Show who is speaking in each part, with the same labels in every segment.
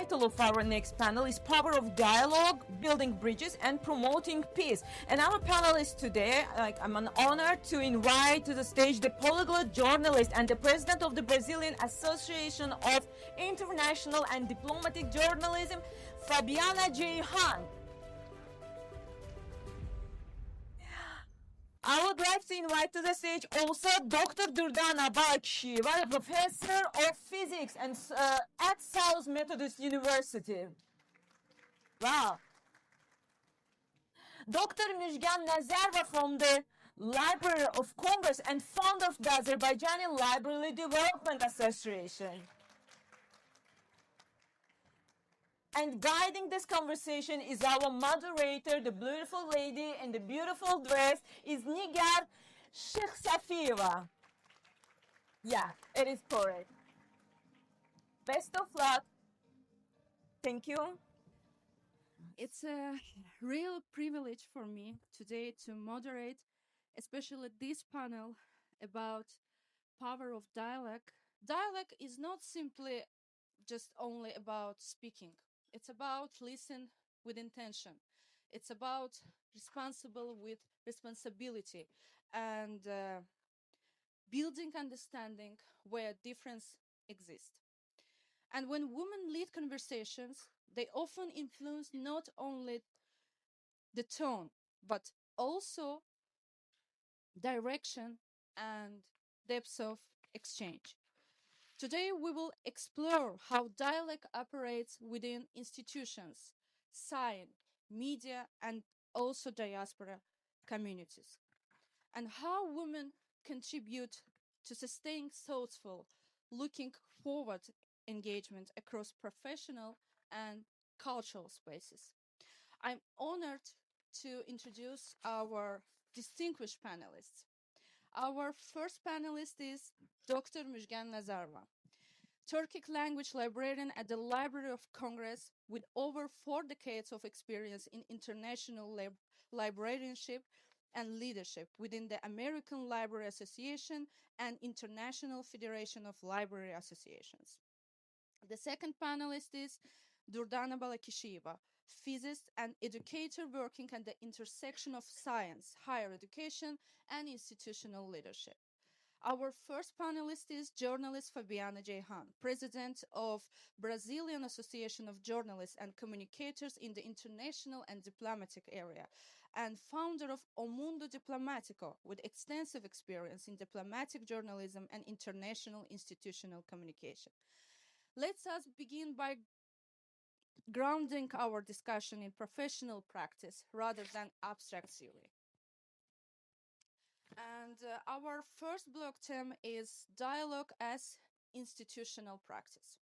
Speaker 1: title of our next panel is Power of Dialogue, Building Bridges and Promoting Peace. And our panelists today, I'm an honor to invite to the stage the polyglot journalist and the president of the Brazilian Association of International and Diplomatic Journalism, Fabiana J. Han. I would like to invite to the stage also Dr. Durdana Balaksheva, a professor of physics and at South Methodist University. Wow. Dr. Müjgan Nazarova from the Library of Congress and founder of the Azerbaijani Library Development Association. And guiding this conversation is our moderator, the beautiful lady in the beautiful dress, is Nigar Shekhsafieva. Yeah, it is correct. Best of luck. Thank you.
Speaker 2: It's a real privilege for me today to moderate, especially this panel about power of dialogue. Dialogue is not simply just only about speaking. It's about listen with intention. It's about responsible with responsibility and building understanding where difference exists. And when women lead conversations, they often influence not only the tone, but also direction and depth of exchange. Today, we will explore how dialogue operates within institutions, science, media, and also diaspora communities, and how women contribute to sustaining thoughtful, looking forward engagement across professional and cultural spaces. I'm honored to introduce our distinguished panelists. Our first panelist is Dr. Müjgan Nazarova, Turkic language librarian at the Library of Congress with over 4 decades of experience in international librarianship and leadership within the American Library Association and International Federation of Library Associations. The second panelist is Durdana Balakisheva, physicist and educator working at the intersection of science, higher education, and institutional leadership. Our first panelist is journalist Fabiana Jehan, president of Brazilian Association of Journalists and Communicators in the international and diplomatic area, and founder of O Mundo Diplomatico, with extensive experience in diplomatic journalism and international institutional communication. Let us begin by grounding our discussion in professional practice rather than abstract theory. And our first block theme is dialogue as institutional practice.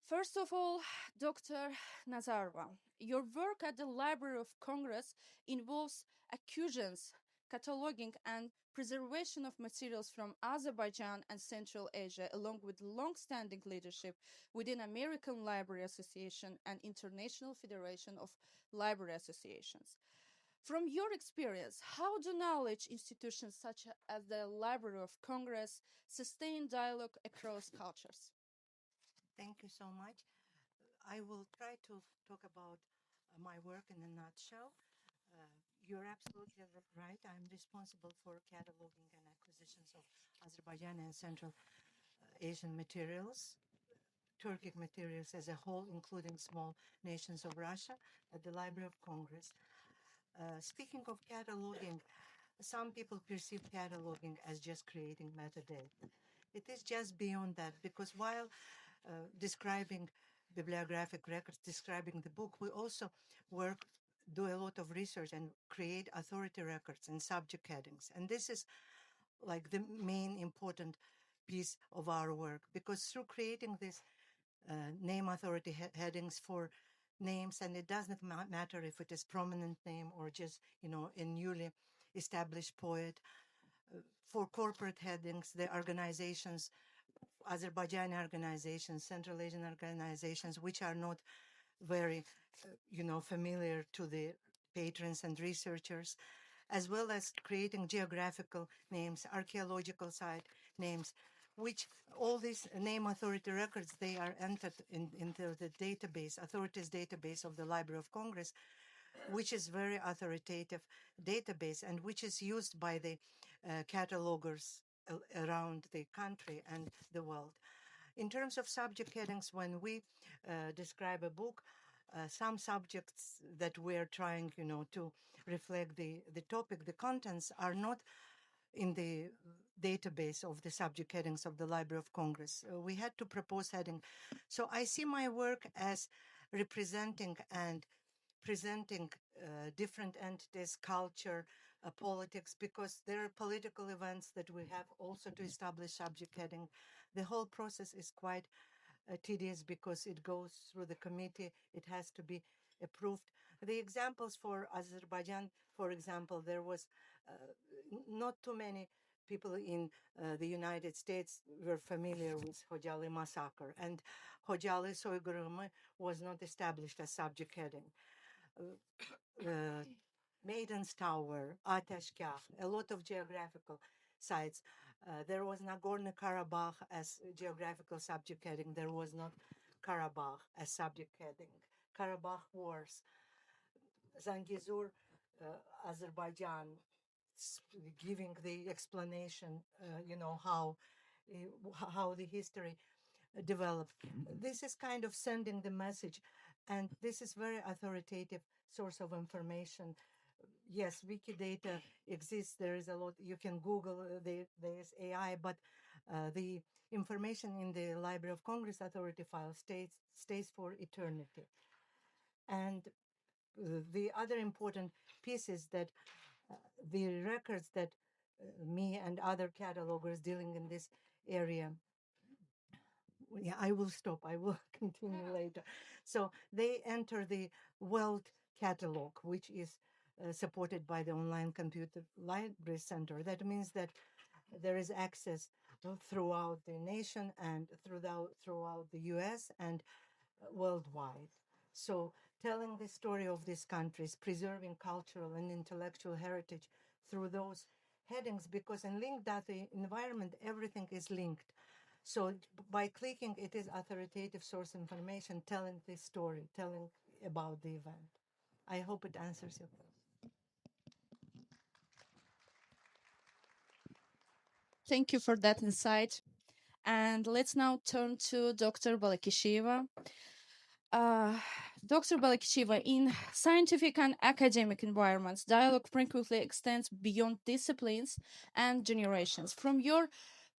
Speaker 2: First of all, Dr. Nazarova, your work at the Library of Congress involves acquisitions, cataloging, and preservation of materials from Azerbaijan and Central Asia, along with long-standing leadership within American Library Association and International Federation of Library Associations. From your experience, how do knowledge institutions such as the Library of Congress sustain dialogue across cultures?
Speaker 3: Thank you so much. I will try to talk about my work in a nutshell. You're absolutely right. I'm responsible for cataloging and acquisitions of Azerbaijani and Central Asian materials, Turkic materials as a whole, including small nations of Russia, at the Library of Congress. Speaking of cataloging, some people perceive cataloging as just creating metadata. It is just beyond that, because while describing bibliographic records, describing the book, we also do a lot of research and create authority records and subject headings. And this is like the main important piece of our work, because through creating these name authority headings for names, and it doesn't matter if it is prominent name or just, a newly established poet, for corporate headings, the organizations, Azerbaijani organizations, Central Asian organizations, which are not very, familiar to the patrons and researchers, as well as creating geographical names, archaeological site names, which all these name authority records, they are entered into the database, authorities database of the Library of Congress, which is very authoritative database and which is used by the catalogers around the country and the world. In terms of subject headings, when we describe a book, some subjects that we're trying, to reflect the topic, the contents are not in the database of the subject headings of the Library of Congress. We had to propose heading. So I see my work as representing and presenting different entities, culture, politics, because there are political events that we have also to establish subject heading. The whole process is quite tedious because it goes through the committee. It has to be approved. The examples for Azerbaijan, for example, there was not too many people in the United States were familiar with Hojali massacre, and Hojali soygurumu was not established as subject heading. Maiden's Tower, Atashkaf, a lot of geographical sites. There was Nagorno-Karabakh as geographical subject heading. There was not Karabakh as subject heading. Karabakh Wars, Zangezur, Azerbaijan, giving the explanation, how the history developed. This is kind of sending the message, and this is very authoritative source of information. Yes, Wikidata exists. There is a lot. You can Google. There's AI, but the information in the Library of Congress Authority file stays for eternity. And the other important piece is that the records that me and other catalogers dealing in this area, yeah, I will stop. I will continue later. So they enter the World Catalog, which is supported by the Online Computer Library Center. That means that there is access throughout the nation and throughout the US and worldwide. So telling the story of these countries, preserving cultural and intellectual heritage through those headings, because in linked data environment, everything is linked. So by clicking, it is authoritative source information telling the story, telling about the event. I hope it answers your question.
Speaker 2: Thank you for that insight. And let's now turn to Dr. Balakisheva. Uh, Dr. Balakisheva, in scientific and academic environments, dialogue frequently extends beyond disciplines and generations. From your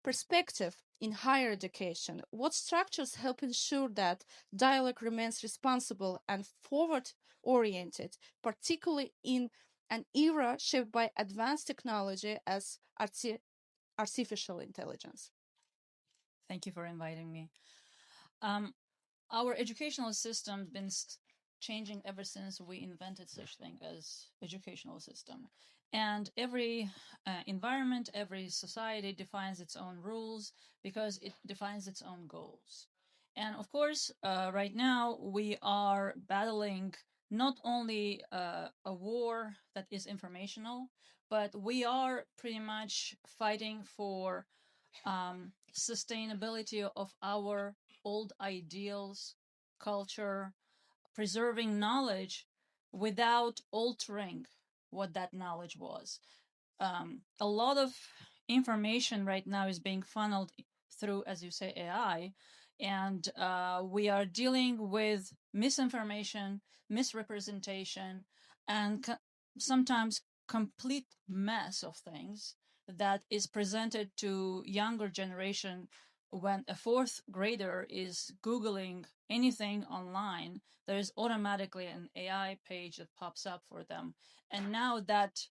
Speaker 2: perspective in higher education, what structures help ensure that dialogue remains responsible and forward oriented, particularly in an era shaped by advanced technology as artificial intelligence?
Speaker 4: Thank you for inviting me. Um, our educational system been changing ever since we invented such thing as educational system, and every environment, every society defines its own rules because it defines its own goals. And of course, right now we are battling not only a war that is informational, but we are pretty much fighting for sustainability of our old ideals, culture, preserving knowledge without altering what that knowledge was. A lot of information right now is being funneled through, as you say, AI, and we are dealing with misinformation, misrepresentation, and sometimes complete mess of things that is presented to younger generation. When a fourth grader is Googling anything online, there is automatically an AI page that pops up for them. And now that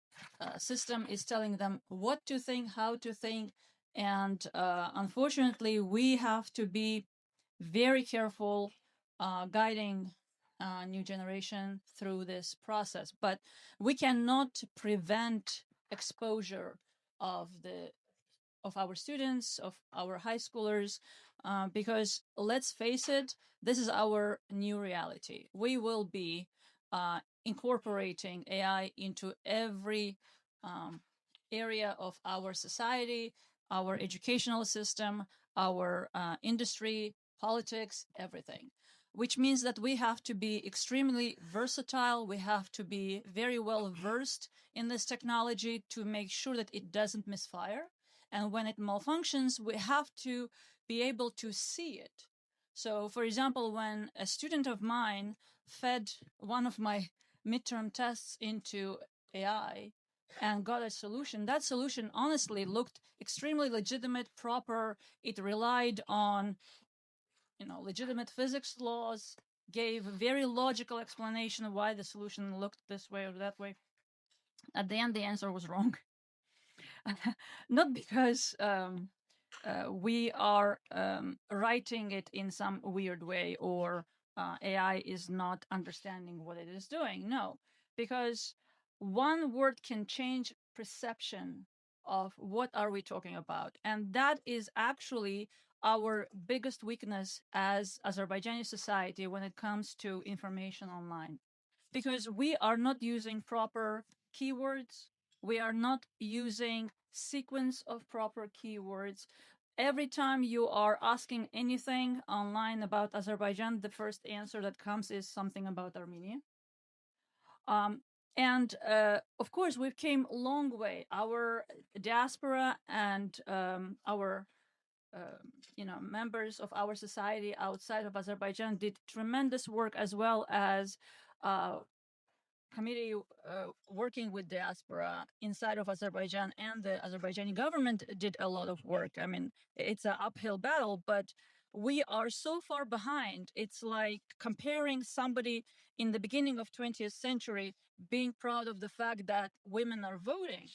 Speaker 4: system is telling them what to think, how to think. And unfortunately, we have to be very careful guiding new generation through this process. But we cannot prevent exposure of our students, of our high schoolers, because let's face it, this is our new reality. We will be incorporating AI into every area of our society. our educational system, our industry, politics, everything. Which means that we have to be extremely versatile. We have to be very well versed in this technology to make sure that it doesn't misfire. And when it malfunctions, we have to be able to see it. So, for example, when a student of mine fed one of my midterm tests into AI and got a solution, that solution honestly looked extremely legitimate, proper. It relied on, legitimate physics laws, gave a very logical explanation of why the solution looked this way or that way. At the end, the answer was wrong. Not because we are writing it in some weird way or AI is not understanding what it is doing. No, because one word can change perception of what are we talking about. And that is actually our biggest weakness as Azerbaijani society when it comes to information online. Because we are not using proper keywords, we are not using sequence of proper keywords. Every time you are asking anything online about Azerbaijan, the first answer that comes is something about Armenia. And of course, we've came a long way. Our diaspora and our members of our society outside of Azerbaijan did tremendous work, as well as committee working with diaspora inside of Azerbaijan, and the Azerbaijani government did a lot of work. I mean, it's an uphill battle, but we are so far behind. It's like comparing somebody in the beginning of 20th century being proud of the fact that women are voting,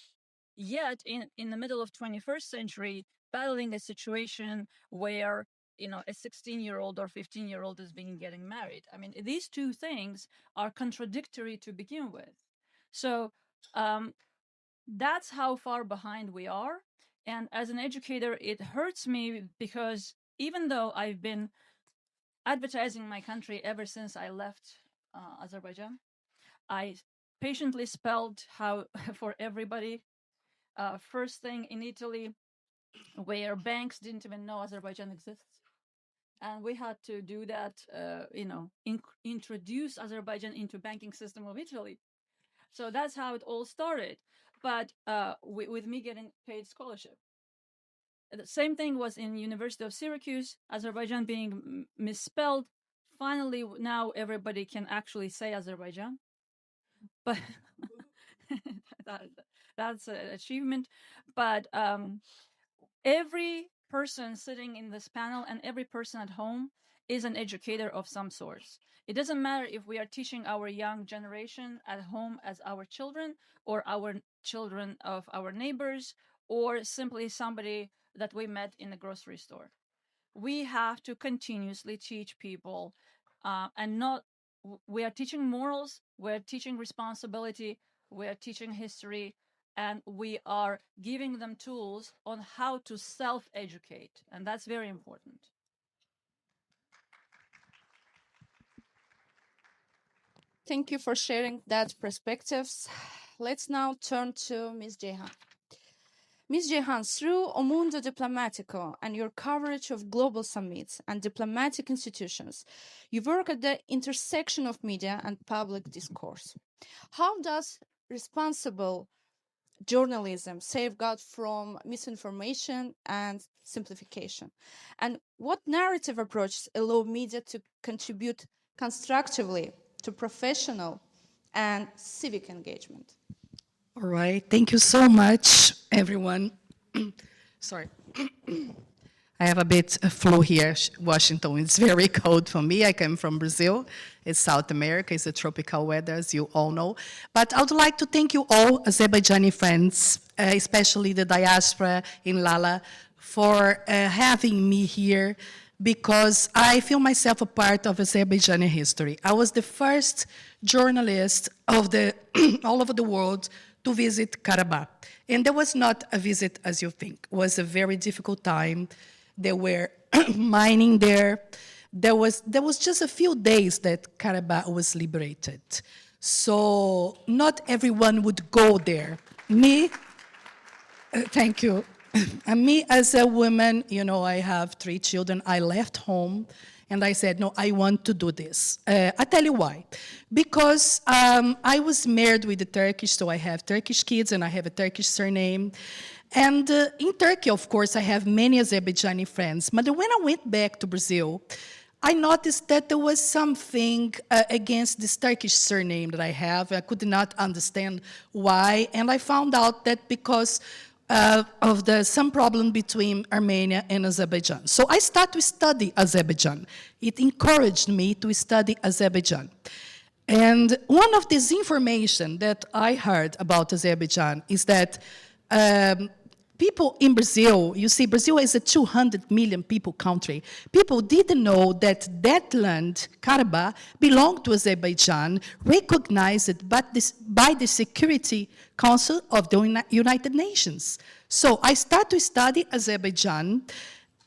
Speaker 4: yet in the middle of 21st century battling a situation where a 16-year-old or 15-year-old is getting married. I mean, these two things are contradictory to begin with. So that's how far behind we are. And as an educator, it hurts me because even though I've been advertising my country ever since I left Azerbaijan, I patiently spelled how for everybody. First thing in Italy, where banks didn't even know Azerbaijan exists. And we had to do that, introduce Azerbaijan into banking system of Italy. So that's how it all started. But with me getting paid scholarship. The same thing was in University of Syracuse, Azerbaijan being misspelled. Finally, now everybody can actually say Azerbaijan. But that's an achievement. But every person sitting in this panel and every person at home is an educator of some sort. It doesn't matter if we are teaching our young generation at home as our children, or our children of our neighbors, or simply somebody that we met in the grocery store. We have to continuously teach people, and not, we are teaching morals, we're teaching responsibility, we're teaching history, and we are giving them tools on how to self-educate. And that's very important.
Speaker 2: Thank you for sharing that perspectives. Let's now turn to Ms. Jehan. Ms. Jehan, through O Mundo Diplomatico and your coverage of global summits and diplomatic institutions, you work at the intersection of media and public discourse. How does responsible journalism safeguard from misinformation and simplification? And what narrative approaches allow media to contribute constructively to professional and civic engagement?
Speaker 5: All right, thank you so much, everyone. Sorry. I have a bit of flu here, Washington. It's very cold for me. I come from Brazil. It's South America. It's a tropical weather, as you all know. But I would like to thank you all, Azerbaijani friends, especially the diaspora in Lala, for having me here, because I feel myself a part of Azerbaijani history. I was the first journalist of the all over the world to visit Karabakh. And there was not a visit as you think. It was a very difficult time. They were mining there. There was just a few days that Karabakh was liberated. So not everyone would go there. Me, thank you. And me as a woman, you know, I have 3 children. I left home and I said, no, I want to do this. I tell you why. Because I was married with a Turkish, so I have Turkish kids and I have a Turkish surname. And in Turkey, of course, I have many Azerbaijani friends. But when I went back to Brazil, I noticed that there was something against this Turkish surname that I have. I could not understand why. And I found out that because of some problem between Armenia and Azerbaijan. So I started to study Azerbaijan. It encouraged me to study Azerbaijan. And one of this information that I heard about Azerbaijan is that people in Brazil, you see, Brazil is a 200 million people country. People didn't know that that land, Karabakh, belonged to Azerbaijan, recognized by the Security Council of the United Nations. So I started to study Azerbaijan,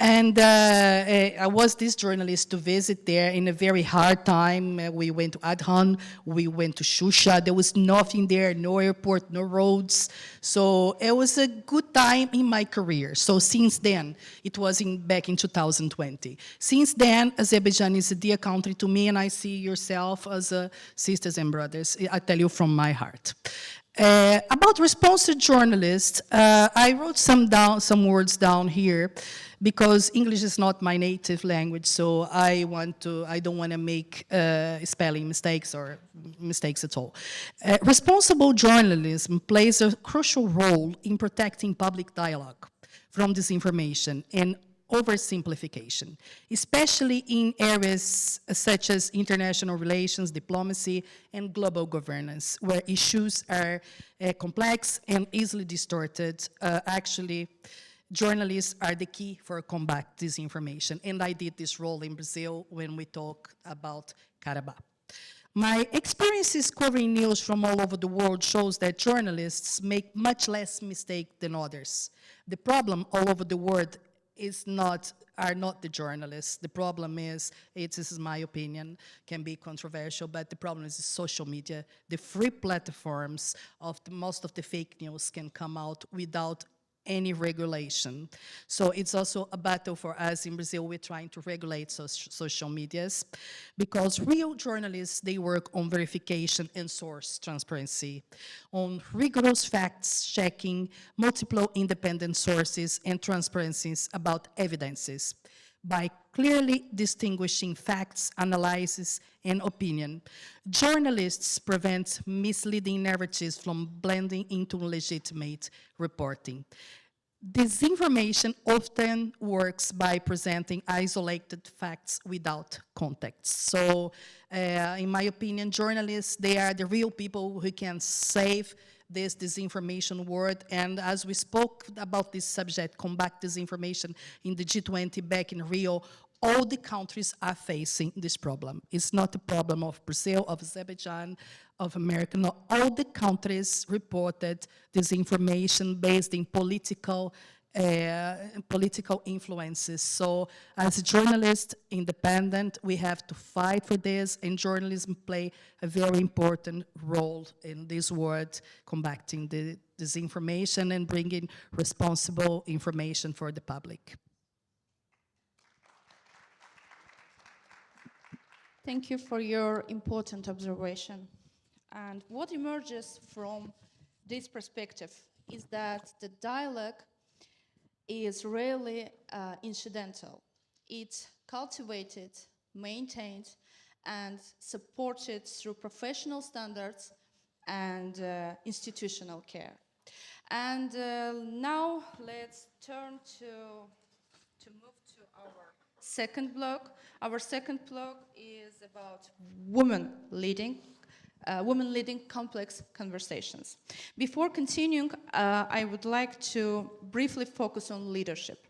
Speaker 5: and I was this journalist to visit there in a very hard time. We went to Adhan, we went to Shusha. There was nothing there, no airport, no roads. So it was a good time in my career. So since then, it was back in 2020. Since then, Azerbaijan is a dear country to me, and I see yourself as sisters and brothers. I tell you from my heart. About responsive journalists, I wrote some words down here because English is not my native language, so I don't want to make spelling mistakes or mistakes at all. Responsible journalism plays a crucial role in protecting public dialogue from disinformation and oversimplification, especially in areas such as international relations, diplomacy, and global governance, where issues are complex and easily distorted. Actually, journalists are the key for combat disinformation, and I did this role in Brazil when we talk about Karabakh. My experiences covering news from all over the world shows that journalists make much less mistakes than others. The problem all over the world are not the journalists. The problem is, this is my opinion, can be controversial, but the problem is the social media. The free platforms of most of the fake news can come out without any regulation. So it's also a battle for us in Brazil. We're trying to regulate social medias because real journalists, they work on verification and source transparency, on rigorous facts checking, multiple independent sources, and transparencies about evidences. By clearly distinguishing facts, analysis, and opinion, journalists prevent misleading narratives from blending into legitimate reporting. Disinformation often works by presenting isolated facts without context. So, in my opinion, journalists, they are the real people who can save this disinformation world. And as we spoke about this subject, combat disinformation in the G20 back in Rio, all the countries are facing this problem. It's not a problem of Brazil, of Azerbaijan, of America. No, all the countries reported disinformation based in political influences. So as a journalist, independent, we have to fight for this, and journalism play a very important role in this world, combating the disinformation and bringing responsible information for the public.
Speaker 2: Thank you for your important observation. And what emerges from this perspective is that the dialogue is rarely incidental. It's cultivated, maintained, and supported through professional standards and institutional care. And now let's turn to move to our second block. Our second block is about women leading complex conversations. Before continuing, I would like to briefly focus on leadership.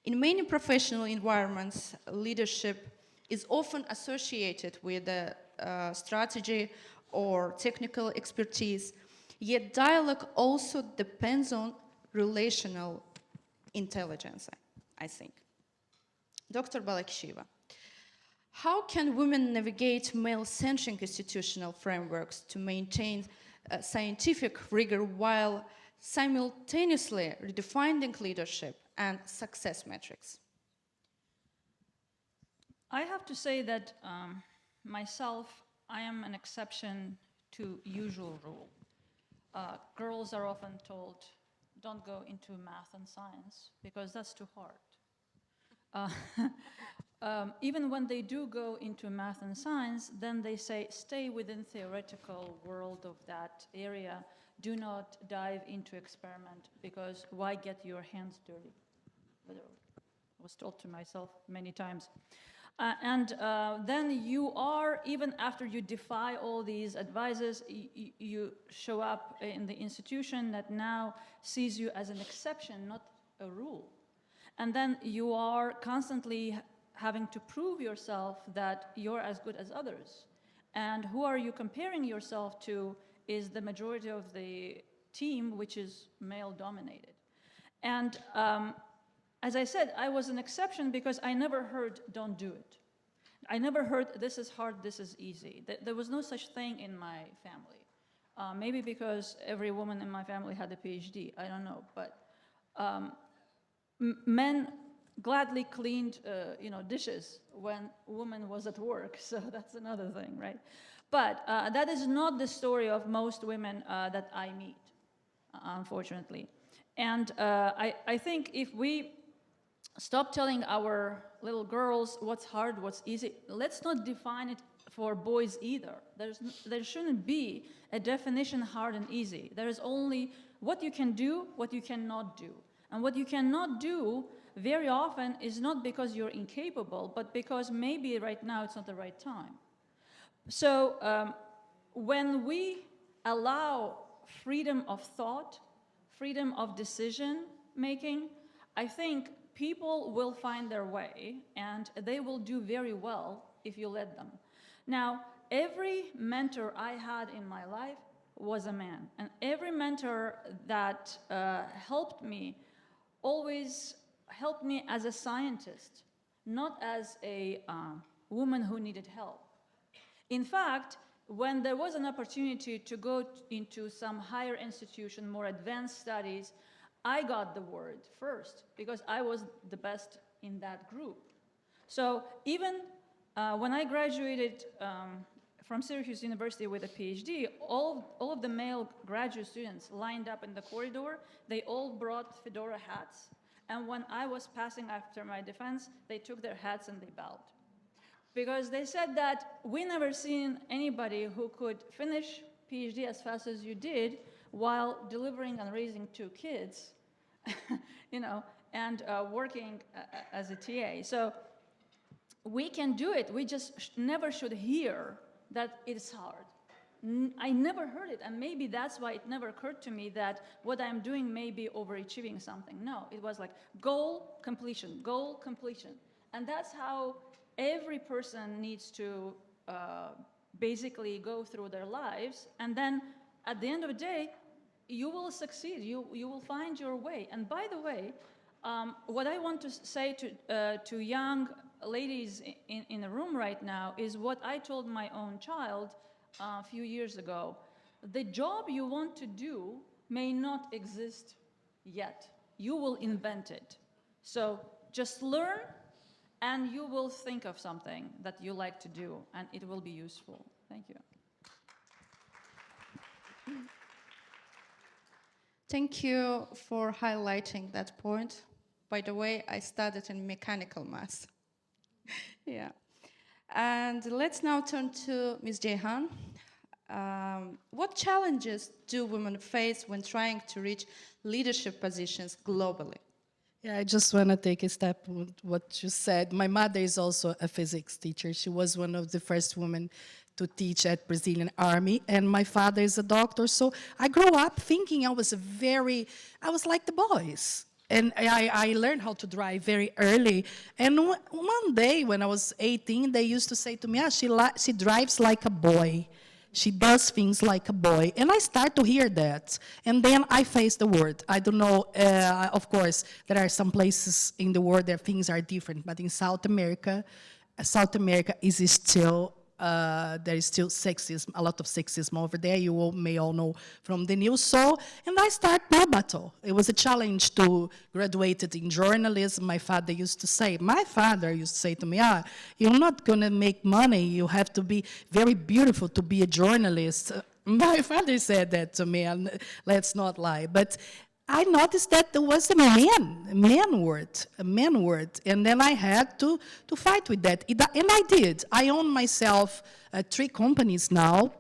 Speaker 2: In many professional environments, leadership is often associated with strategy or technical expertise, yet dialogue also depends on relational intelligence, I think. Dr. Balakisheva, how can women navigate male-centric institutional frameworks to maintain scientific rigor while simultaneously redefining leadership and success metrics?
Speaker 4: I have to say that myself, I am an exception to usual rule. Girls are often told, don't go into math and science because that's too hard. Even when they do go into math and science, then they say, stay within theoretical world of that area. Do not dive into experiment because why get your hands dirty? I was told to myself many times. Then you are, even after you defy all these advices, you show up in the institution that now sees you as an exception, not a rule. And then you are constantly having to prove yourself that you're as good as others. And who are you comparing yourself to is the majority of the team, which is male-dominated. And as I said, I was an exception because I never heard, don't do it. I never heard, this is hard, this is easy. There was no such thing in my family. Maybe because every woman in my family had a PhD, I don't know. But men gladly cleaned dishes when woman was at work, so that's another thing, right? But that is not the story of most women that I meet, unfortunately. And I think if we stop telling our little girls what's hard, what's easy, let's not define it for boys either. There shouldn't be a definition hard and easy. There is only what you can do, what you cannot do. And what you cannot do very often is not because you're incapable, but because maybe right now it's not the right time. So when we allow freedom of thought, freedom of decision making, I think people will find their way and they will do very well if you let them. Now, every mentor I had in my life was a man, and every mentor that helped me always helped me as a scientist, not as a woman who needed help. In fact, when there was an opportunity to go into some higher institution, more advanced studies, I got the word first because I was the best in that group. So even when I graduated from Syracuse University with a PhD, all of the male graduate students lined up in the corridor. They all brought fedora hats. And when I was passing after my defense, they took their hats and they bowed. Because they said that we never seen anybody who could finish PhD as fast as you did while delivering and raising 2 kids, and working as a TA. So we can do it. We just never should hear that it's hard. I never heard it, and maybe that's why it never occurred to me that what I'm doing may be overachieving something. No, it was like goal completion, and that's how every person needs to basically go through their lives, and then at the end of the day, you will succeed. You will find your way. And by the way, what I want to say to young ladies in the room right now is what I told my own child a few years ago. The job you want to do may not exist yet. You will invent it. So just learn, and you will think of something that you like to do, and it will be useful. Thank you.
Speaker 2: Thank you for highlighting that point. By the way, I studied in mechanical maths. Yeah. And let's now turn to Ms. Ceyhan. What challenges do women face when trying to reach leadership positions globally?
Speaker 5: Yeah, I just want to take a step with what you said. My mother is also a physics teacher. She was one of the first women to teach at Brazilian Army, and my father is a doctor. So I grew up thinking I was like the boys. And I learned how to drive very early. And one day when I was 18, they used to say to me, she drives like a boy. She does things like a boy. And I start to hear that. And then I face the world. I don't know, of course, there are some places in the world where things are different. But in South America is still there is still sexism, a lot of sexism over there. You all may all know from the news. So, and I started my battle. It was a challenge to graduate in journalism. My father used to say to me, you're not going to make money. You have to be very beautiful to be a journalist. My father said that to me, and let's not lie. But I noticed that there was a man word, and then I had to fight with that, and I did. I own myself 3 companies now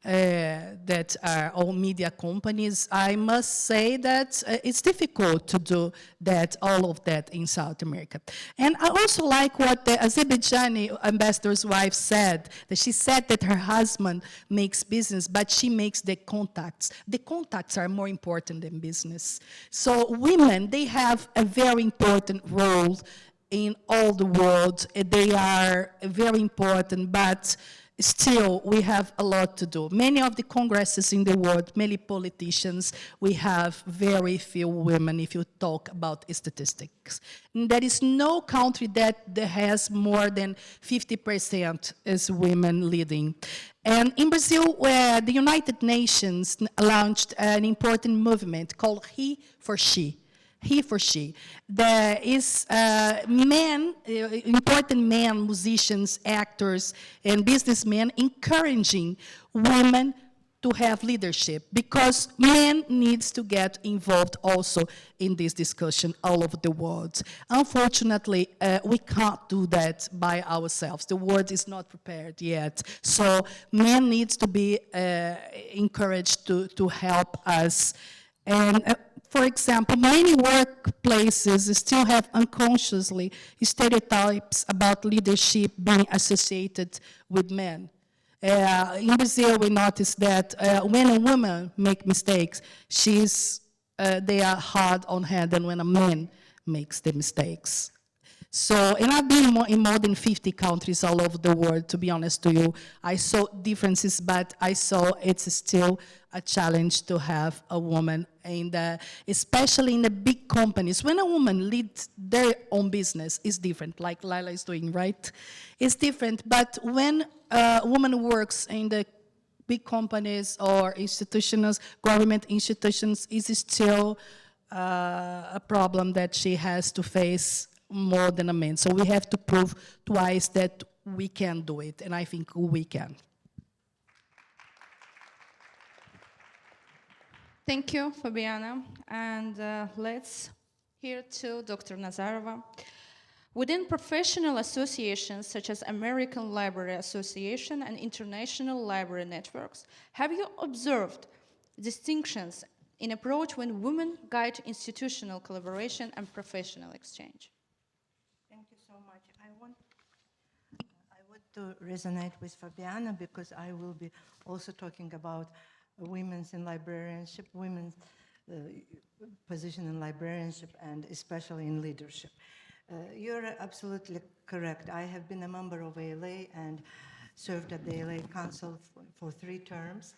Speaker 5: that are all media companies. I must say that it's difficult to do that, all of that in South America. And I also like what the Azerbaijani ambassador's wife said, that she said that her husband makes business, but she makes the contacts. The contacts are more important than business. So women, they have a very important role in all the world. They are very important, but still, we have a lot to do. Many of the congresses in the world, many politicians, we have very few women if you talk about statistics. And there is no country that has more than 50% as women leading. And in Brazil, where the United Nations launched an important movement called He for She. He for she. There is important men, musicians, actors, and businessmen encouraging women to have leadership, because men needs to get involved also in this discussion all over the world. Unfortunately, we can't do that by ourselves. The world is not prepared yet. So men needs to be encouraged to help us. And for example, many workplaces still have unconsciously stereotypes about leadership being associated with men. In Brazil, we noticed that when a woman makes mistakes, they are hard on her than when a man makes the mistakes. So, and I've been in more than 50 countries all over the world, to be honest to you. I saw differences, but I saw it's still a challenge to have a woman, and especially in the big companies. When a woman leads their own business, it's different, like Lila is doing, right? It's different, but when a woman works in the big companies or institutions, government institutions, is still a problem that she has to face more than a man. So we have to prove twice that we can do it, and I think we can.
Speaker 2: Thank you, Fabiana. And let's hear to Dr. Nazarova. Within professional associations such as American Library Association and International Library Networks, have you observed distinctions in approach when women guide institutional collaboration and professional exchange?
Speaker 3: Thank you so much. I want to resonate with Fabiana, because I will be also talking about women's in librarianship, women's position in librarianship, and especially in leadership. You're absolutely correct. I have been a member of ALA and served at the ALA Council for 3 terms.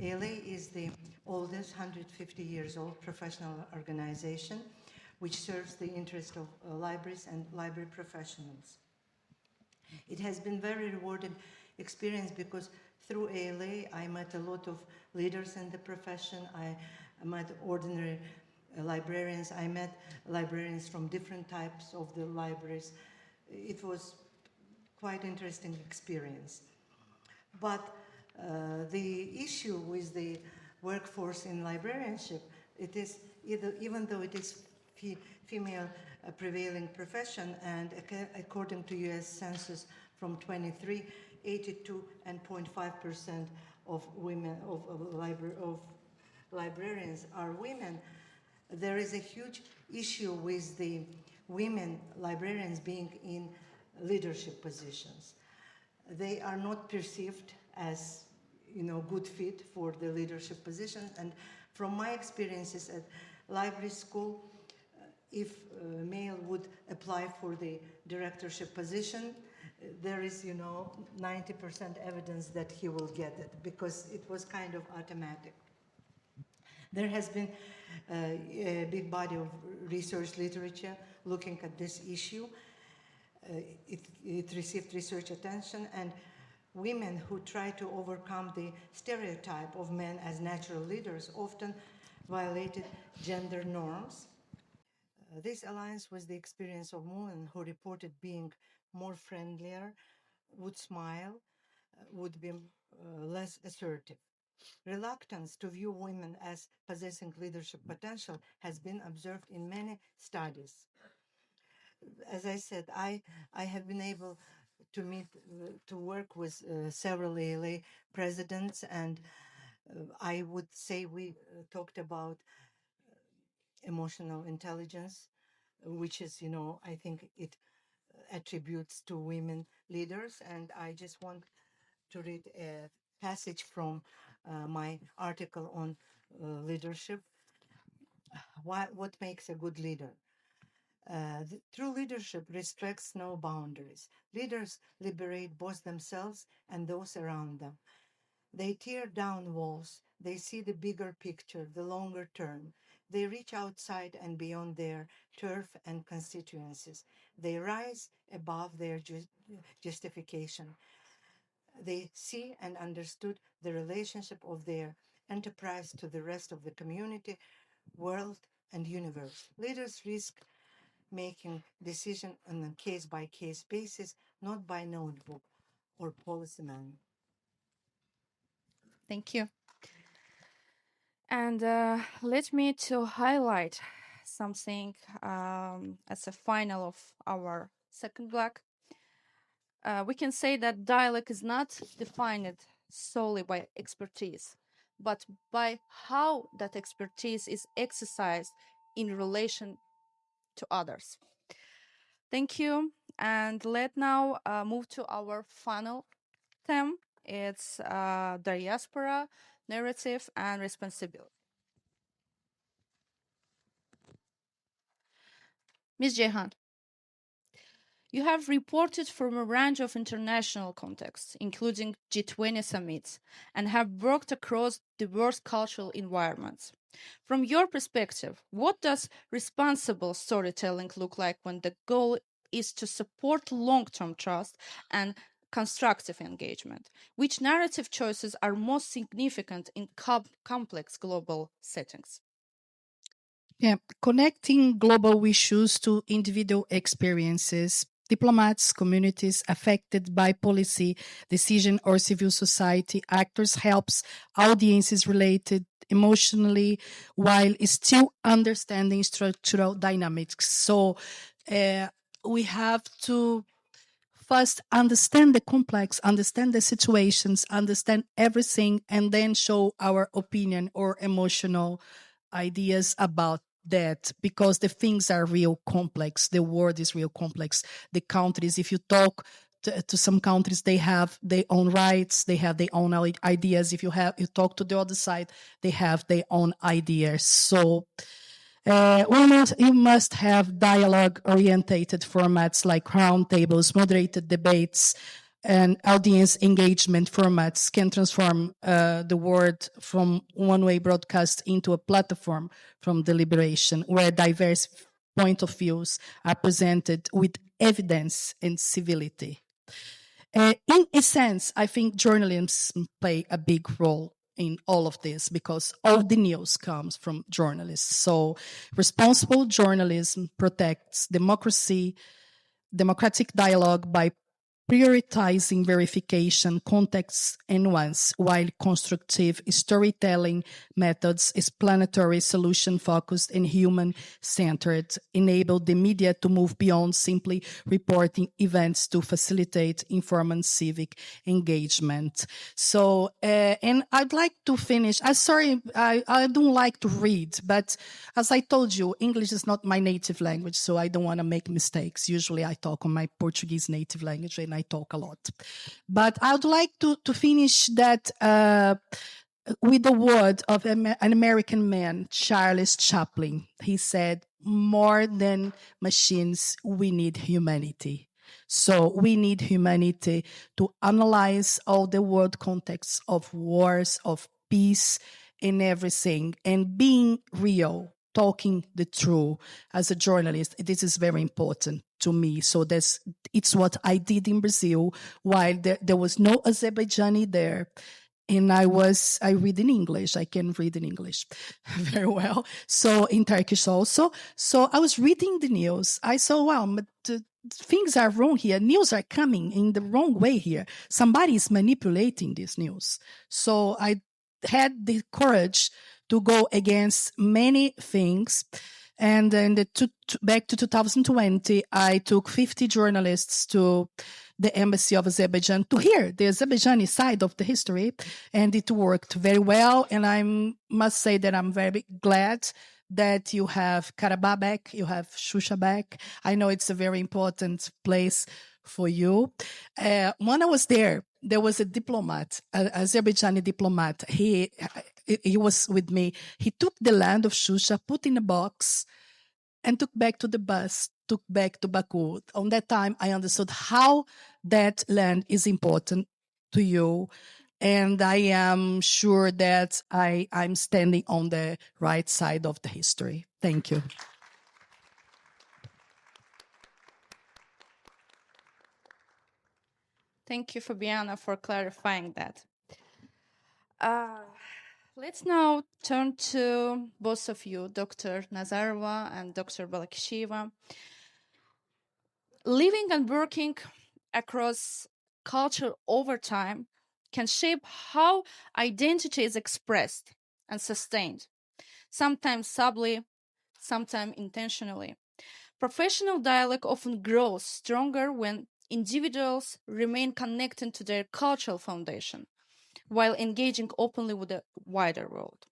Speaker 3: ALA is the oldest, 150 years old professional organization which serves the interest of libraries and library professionals. It has been very rewarding experience, because through ALA I met a lot of leaders in the profession. I met ordinary librarians. I met librarians from different types of the libraries. It was quite interesting experience. But the issue with the workforce in librarianship, it is even though it is female prevailing profession, and according to US Census from 23, 82.5% of women of librarians are women. There is a huge issue with the women librarians being in leadership positions. They are not perceived as, good fit for the leadership position. And from my experiences at library school, if a male would apply for the directorship position, there is, 90% evidence that he will get it, because it was kind of automatic. There has been a big body of research literature looking at this issue. It received research attention, and Women who try to overcome the stereotype of men as natural leaders often violated gender norms. This aligns with the experience of women who reported being more friendlier, would smile, would be less assertive. Reluctance to view women as possessing leadership potential has been observed in many studies. As I said, I have been able to meet, to work with several ALA presidents, and I would say we talked about emotional intelligence, which is, I think it attributes to women leaders. And I just want to read a passage from my article on leadership. What makes a good leader? True leadership respects no boundaries. Leaders liberate both themselves and those around them. They tear down walls. They see the bigger picture, the longer term. They reach outside and beyond their turf and constituencies. They rise above their justification. They see and understood the relationship of their enterprise to the rest of the community, world, and universe. Leaders risk making decisions on a case-by-case basis, not by notebook or policy manual.
Speaker 2: Thank you. And let me to highlight something as a final of our second block. We can say that dialogue is not defined solely by expertise, but by how that expertise is exercised in relation to others. Thank you. And let now move to our final theme. It's diaspora, narrative, and responsibility. Ms. Jehan, you have reported from a range of international contexts, including G20 summits, and have worked across diverse cultural environments. From your perspective, what does responsible storytelling look like when the goal is to support long-term trust and constructive engagement? Which narrative choices are most significant in complex global settings?
Speaker 5: Yeah, connecting global issues to individual experiences. Diplomats, communities affected by policy, decision, or civil society actors helps audiences related emotionally while still understanding structural dynamics. So we have to first understand the complex, understand the situations, understand everything, and then show our opinion or emotional ideas about that, because the things are real complex. The world is real complex. The countries, if you talk to some countries, they have their own rights, they have their own ideas. If you talk to the other side, they have their own ideas. So you must have dialogue-orientated formats like roundtables, moderated debates, and audience engagement formats can transform the world from one-way broadcast into a platform from deliberation where diverse point of views are presented with evidence and civility. In a sense, I think journalism play a big role in all of this because all the news comes from journalists. So responsible journalism protects democratic dialogue by prioritizing verification, context, and nuance, while constructive storytelling methods, explanatory, solution-focused, and human-centered, enable the media to move beyond simply reporting events to facilitate informed civic engagement. So, and I'd like to finish. I'm sorry, I don't like to read, but as I told you, English is not my native language, so I don't want to make mistakes. Usually I talk on my Portuguese native language and I talk a lot. But I would like to finish that with the word of an American man, Charles Chaplin. He said, more than machines, we need humanity. So we need humanity to analyze all the world contexts of wars, of peace, and everything, and being real talking the truth as a journalist. This is very important to me. So it's what I did in Brazil while there was no Azerbaijani there. And I read in English. I can read in English very well. So in Turkish also. So I was reading the news. I saw, wow, but things are wrong here. News are coming in the wrong way here. Somebody is manipulating this news. So I had the courage to go against many things. And then back to 2020, I took 50 journalists to the embassy of Azerbaijan to hear the Azerbaijani side of the history. And it worked very well. And I must say that I'm very glad that you have Karabakh back, you have Shusha back. I know it's a very important place for you. When I was there was a diplomat, an Azerbaijani diplomat. He was with me. He took the land of Shusha, put in a box, and took back to the bus, took back to Baku. On that time, I understood how that land is important to you. And I am sure that I'm standing on the right side of the history. Thank you.
Speaker 2: Thank you, Fabiana, for clarifying that. Let's now turn to both of you, Dr. Nazarova and Dr. Balakisheva. Living and working across culture over time can shape how identity is expressed and sustained, sometimes subtly, sometimes intentionally. Professional dialogue often grows stronger when individuals remain connected to their cultural foundation while engaging openly with the wider world.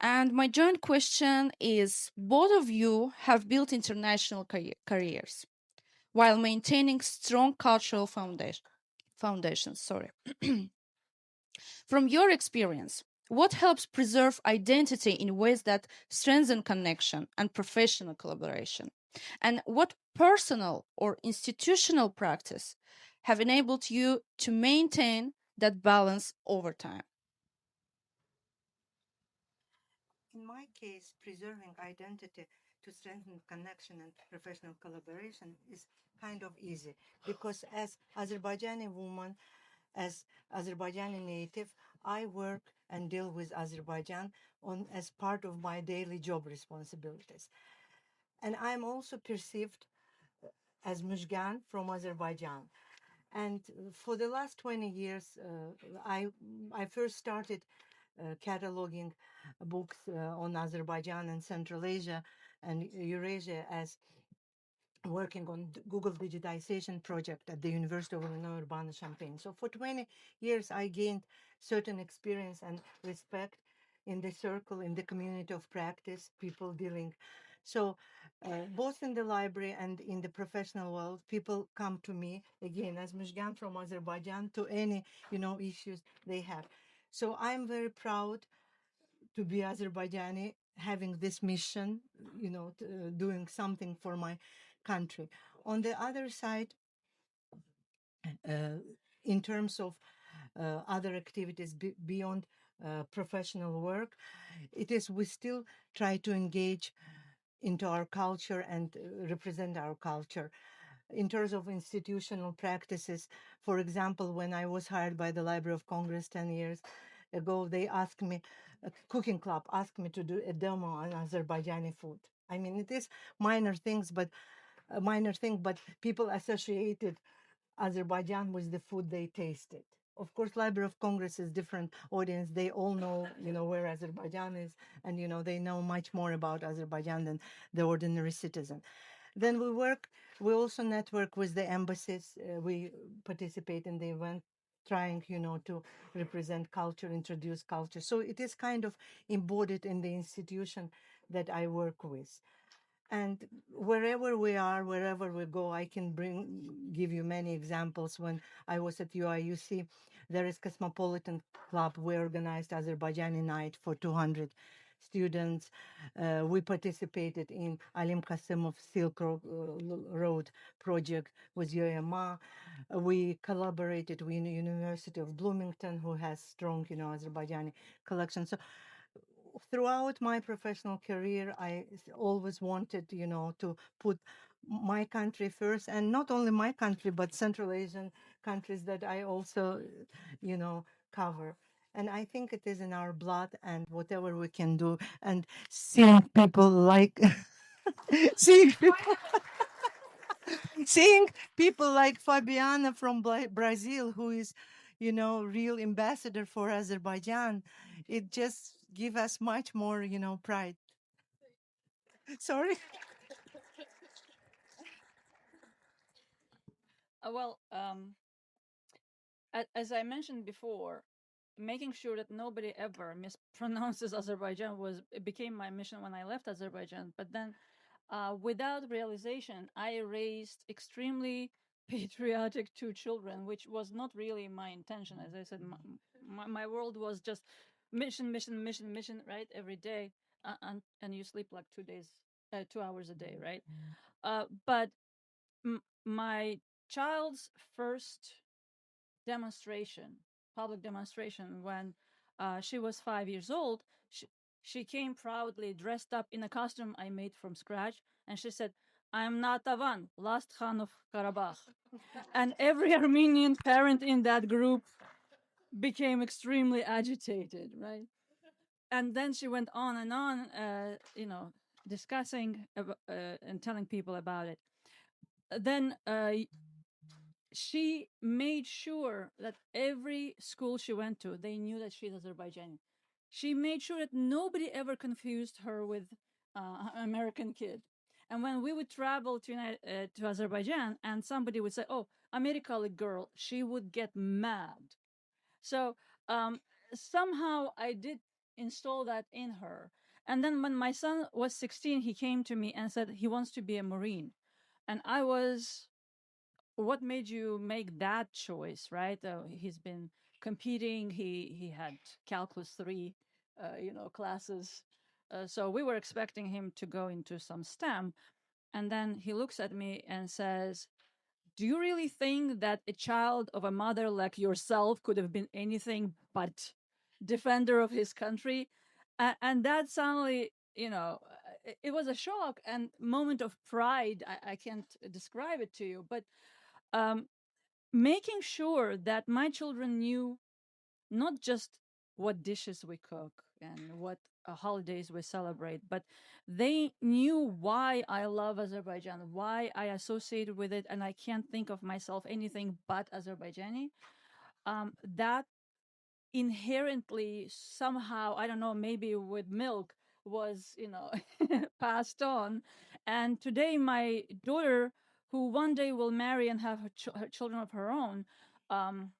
Speaker 2: And my joint question is, both of you have built international careers while maintaining strong cultural foundations. Sorry. From your experience, what helps preserve identity in ways that strengthen connection and professional collaboration? And what personal or institutional practice have enabled you to maintain that balance over time?
Speaker 3: In my case, preserving identity to strengthen connection and professional collaboration is kind of easy because as Azerbaijani woman, as Azerbaijani native, I work and deal with Azerbaijan on as part of my daily job responsibilities. And I'm also perceived as Mujgan from Azerbaijan. And for the last 20 years, I first started cataloging books on Azerbaijan and Central Asia and Eurasia as working on the Google digitization project at the University of Illinois Urbana-Champaign. So for 20 years, I gained certain experience and respect in the circle, in the community of practice, people dealing. So both in the library and in the professional world, people come to me, again, as Mujgan from Azerbaijan, to any, issues they have. So I'm very proud to be Azerbaijani, having this mission, doing something for my country. On the other side, uh, in terms of other activities beyond professional work, it is we still try to engage into our culture and represent our culture. In terms of institutional practices, for example, when I was hired by the Library of Congress 10 years ago, they asked me, a cooking club asked me to do a demo on Azerbaijani food. I mean, it is minor things, but a minor thing, but people associated Azerbaijan with the food they tasted. Of course, Library of Congress is different audience. They all know, where Azerbaijan is, and they know much more about Azerbaijan than the ordinary citizen. Then we also network with the embassies. We participate in the event, trying, to represent culture, introduce culture. So it is kind of embodied in the institution that I work with. And wherever we are, wherever we go, I can give you many examples. When I was at UIUC, there is Cosmopolitan Club. We organized Azerbaijani night for 200 students. We participated in Alim Kasimov Silk Road project with UMA. We collaborated with the University of Bloomington, who has strong, Azerbaijani collection. So throughout my professional career, I always wanted, to put my country first, and not only my country, but Central Asian countries that I also, cover. And I think it is in our blood, and whatever we can do, and seeing people like, seeing people, seeing people like Fabiana from Brazil, who is, real ambassador for Azerbaijan, it just give us much more, pride. Sorry.
Speaker 4: Well, as I mentioned before, making sure that nobody ever mispronounces Azerbaijan it became my mission when I left Azerbaijan. But then, without realization, I raised extremely patriotic two children, which was not really my intention. As I said, my world was just mission, mission, mission, mission, right? Every day, and you sleep like 2 days, 2 hours a day, right? But my child's first demonstration, public demonstration, when she was 5 years old, she came proudly dressed up in a costume I made from scratch, and she said, "I'm Natavan, last Khan of Karabakh." And every Armenian parent in that group became extremely agitated, right? And then she went on and on, discussing and telling people about it. Then she made sure that every school she went to, they knew that she's Azerbaijani. She made sure that nobody ever confused her with an American kid. And when we would travel to Azerbaijan, and somebody would say, "Oh, American girl," she would get mad. So um, somehow I did install that in her. And then when my son was 16, he came to me and said he wants to be a Marine. And I was, what made you make that choice, right? He's been competing. He had calculus 3, classes. So we were expecting him to go into some STEM, and then he looks at me and says, "Do you really think that a child of a mother like yourself could have been anything but defender of his country?" And that suddenly, it was a shock and moment of pride. I can't describe it to you, but um, making sure that my children knew not just what dishes we cook and what holidays we celebrate, but they knew why I love Azerbaijan, why I associated with it, and I can't think of myself anything but Azerbaijani. That inherently somehow, I don't know, maybe with milk was, passed on. And today my daughter, who one day will marry and have her children of her own, um,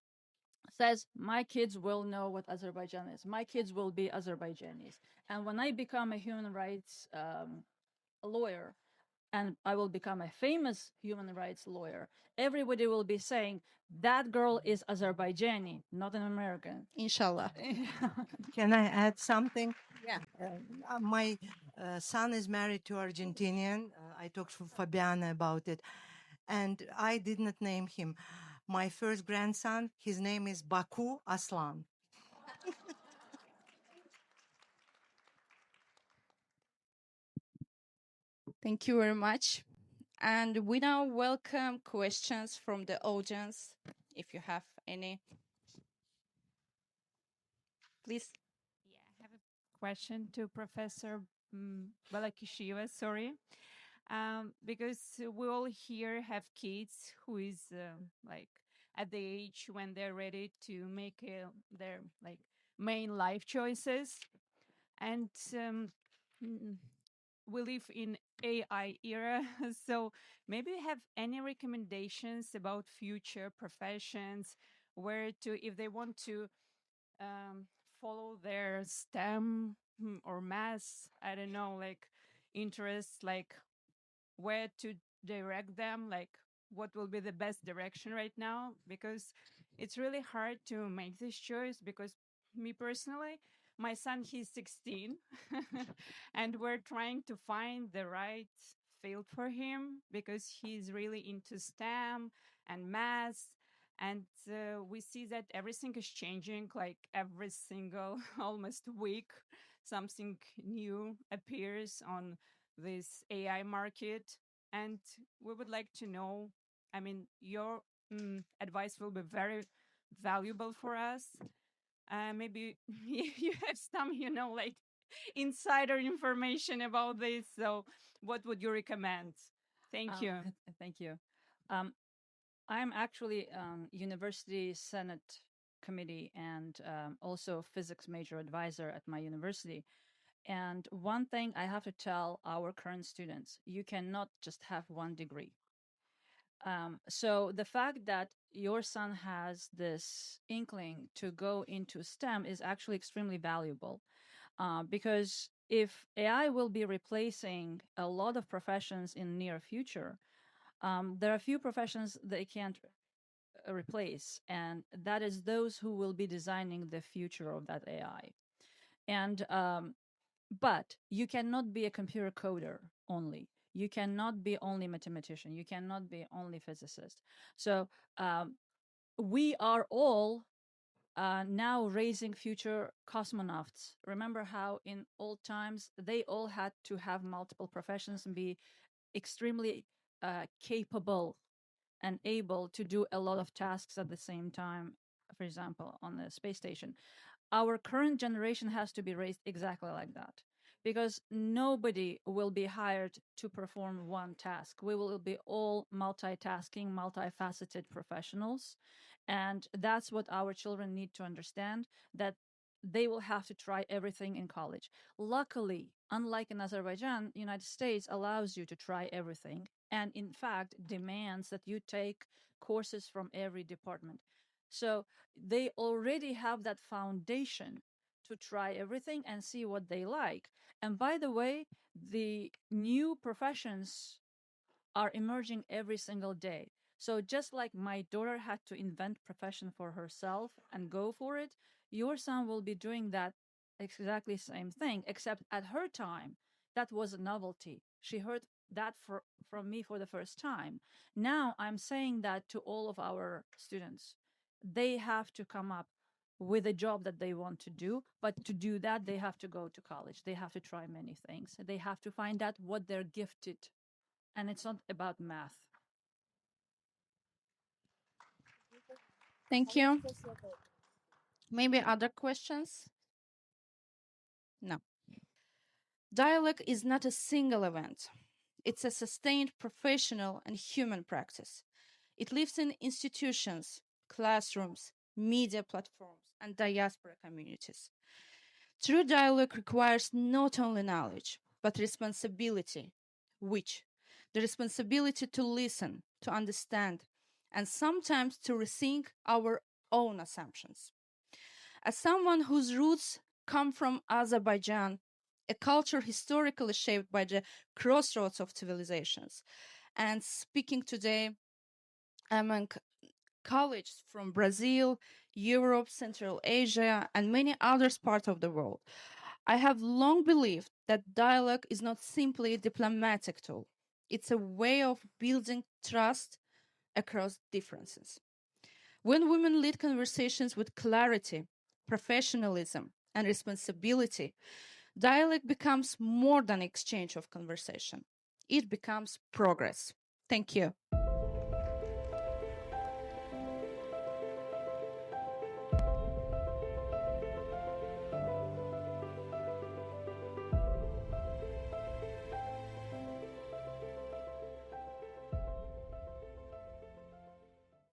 Speaker 4: says, "My kids will know what Azerbaijan is. My kids will be Azerbaijanis." And when I become a human rights lawyer, and I will become a famous human rights lawyer, everybody will be saying, "That girl is Azerbaijani, not an American."
Speaker 2: Inshallah.
Speaker 3: Can I add something?
Speaker 2: Yeah.
Speaker 3: My son is married to Argentinian. I talked to Fabiana about it, and I did not name him. My first grandson, his name is Baku Aslan.
Speaker 2: Thank you very much. And we now welcome questions from the audience. If you have any, please.
Speaker 6: Yeah, I have a question to Professor Balakisheva. Sorry, because we all here have kids who is like at the age when they're ready to make their like main life choices, and mm, we live in AI era. So maybe you have any recommendations about future professions where to, if they want to um, follow their STEM or math, I don't know, like interests, like where to direct them, like what will be the best direction right now, because it's really hard to make this choice. Because me personally, my son, he's 16, and we're trying to find the right field for him because he's really into STEM and math. And we see that everything is changing like every single almost week. something new appears on this AI market. And we would like to know, I mean, your advice will be very valuable for us. Maybe you have some, like insider information about this. So what would you recommend? Thank you.
Speaker 4: Thank you. I'm actually University Senate Committee and also physics major advisor at my university. And one thing I have to tell our current students, you cannot just have one degree. So the fact that your son has this inkling to go into STEM is actually extremely valuable, because if AI will be replacing a lot of professions in near future, there are a few professions they can't replace, and that is those who will be designing the future of that AI. And but you cannot be a computer coder only. You cannot be only mathematician. You cannot be only physicist. So we are all now raising future cosmonauts. Remember how in old times they all had to have multiple professions and be extremely capable and able to do a lot of tasks at the same time, for example, on the space station. Our current generation has to be raised exactly like that, because nobody will be hired to perform one task. We will be all multitasking, multifaceted professionals. And that's what our children need to understand, that they will have to try everything in college. Luckily, unlike in Azerbaijan, United States allows you to try everything, and in fact demands that you take courses from every department. So they already have that foundation to try everything and see what they like. And by the way, the new professions are emerging every single day. So just like my daughter had to invent profession for herself and go for it, your son will be doing that exactly same thing, except at her time, that was a novelty. She heard that from me for the first time. Now I'm saying that to all of our students. They have to come up with a job that they want to do, but to do that, they have to go to college. They have to try many things. They have to find out what they're gifted, and it's not about math.
Speaker 2: Thank you. Maybe other questions? No. Dialogue is not a single event. It's a sustained professional and human practice. It lives in institutions, classrooms, media platforms, and diaspora communities. True dialogue requires not only knowledge, but responsibility, which the responsibility to listen, to understand, and sometimes to rethink our own assumptions. As someone whose roots come from Azerbaijan, a culture historically shaped by the crossroads of civilizations, and speaking today among colleagues from Brazil, Europe, Central Asia, and many other parts of the world, I have long believed that dialogue is not simply a diplomatic tool. It's a way of building trust across differences. When women lead conversations with clarity, professionalism, and responsibility, dialogue becomes more than exchange of conversation. It becomes progress. Thank you.